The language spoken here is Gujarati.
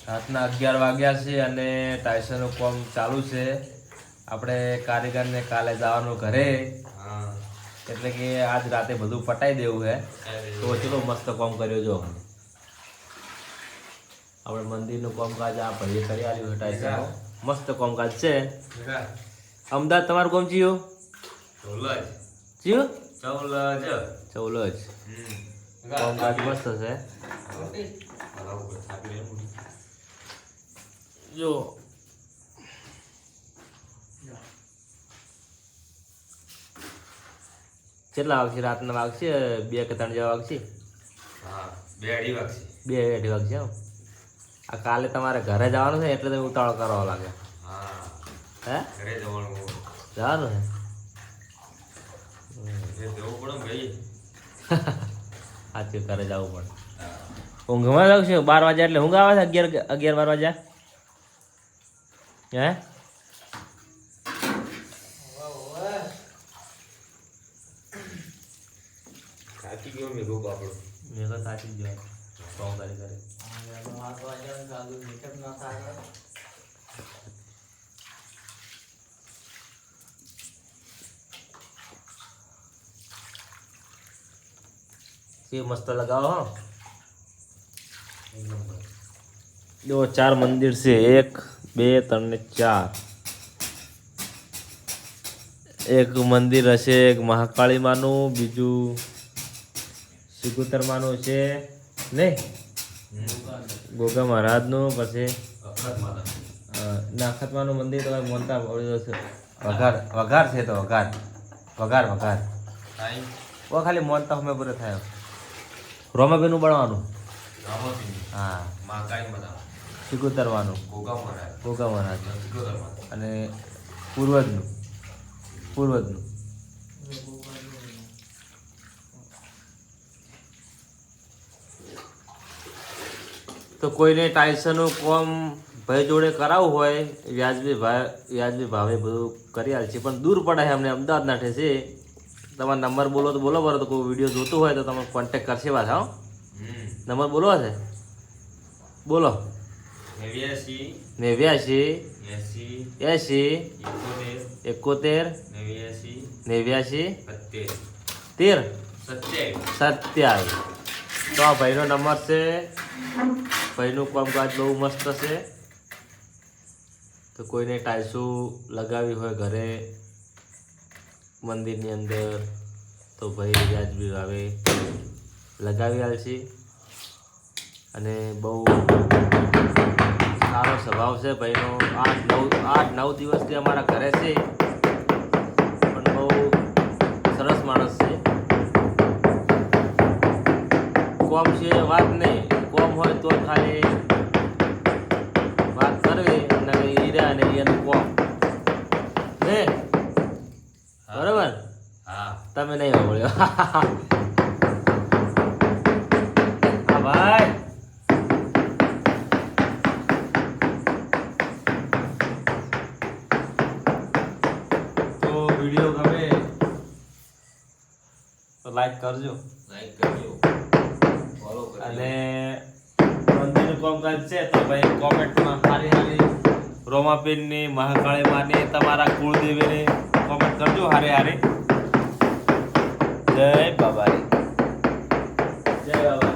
રાતના 11 વાગ્યા છે અને ટાઈસનનું કામ ચાલુ છે. આપણે કારીગરને કાલે જવાનું ઘરે, એટલે કે આજ રાતે બધું પટાઈ દેવું છે. તો ચલો મસ્ત કામ કર્યો જો આપણે મંદિરનું કામકાજ આ ભાઈએ કરી આલ્યું છે. ટાઈસન મસ્ત કામકાજ છે. અમદાવાદ તમારું કામ ચિયો? ચિયો ચૌલજ કામકાજ મસ્ત છે. જો કેટલા વાગશે? રાતના વાગશે 2 કે 3 જેવા વાગશે. 2-2.5 વાગશે. 2-2.5 વાગશે. આ કાલે તમારે ઘરે જવાનું છે એટલે તમે ઉતાવળ કરવા લાગે. હે ઘરે જવાનું હે જવું પડે ભાઈ. સાચું, ઘરે જવું પડે. ઊંઘમાં જાવ છું 12 વાગ્યા એટલે ઊંઘ આવે છે? 11-12 વાગ્યા હે? થાકી ગયો મેં રોગ આપણો. મેં તો થાકી ગયો કામ કરી કરી. ये मस्त लगाओ. हाँ जो 4 मंदिर से 1 2 3 ने 4 एक मंदिर हશે એક મહાકાળી માનું, બીજું સિગુતર માનું છે નહીં, ગોગા મહારાજનું, પછી નાખતમાનું મંદિર તો મોનતા વઘાર છે. તો વઘાર ઓ ખાલી મોનતા અમે પૂરે થાય. રોમાબેનું બનાવવાનું, હા, સિગુતરવાનું, ગોગા મહારાજ અને પૂર્વજનું તો કોઈને ટાઈસનનું કામ ભાઈ જોડે કરાવવું હોય વ્યાજબી ભાવે બધું કરી આલ છે, પણ દૂર પડે છે અમને. અમદાવાદ નાઠે છે. તમારો નંબર બોલો તો બોલો, બરો તો કોઈ વિડીયો જોતું હોય તો તમે કોન્ટેક્ટ કરશે વાત. હા, નંબર બોલવો છે? બોલો. 89 80 71 89 13 27. તો આ ભાઈનો નંબર છે. ભાઈનું કામકાજ બહુ મસ્ત છે. તો કોઈને ટાઈલ્સું લગાવી હોય ઘરે મંદિરની અંદર તો ભાઈ વ્યાજબી ભાવે લગાવી આલશે. અને બહુ સારો સ્વભાવ છે ભાઈનો. 8-9 દિવસથી અમારા ઘરે છે, પણ બહુ સરસ માણસ છે. કોમ છે વાત નહીં, કોમ હોય તો ખાલી વાત કરવી અને હીરા અને એનું કોમ ને બરાબર. તમે નહીં સાંભળ્યો? હા ભાઈ, તો વિડીયો ગમે તો લાઈક કરજો અને મંદિરનું કામકાજ છે તો ભાઈ કોમેન્ટમાં હારી રોમાપીરની, મહાકાળી માની, તમારા કુળદેવીની કોમેન્ટ કરજો હારે. જય બાબારી, જય બાબા.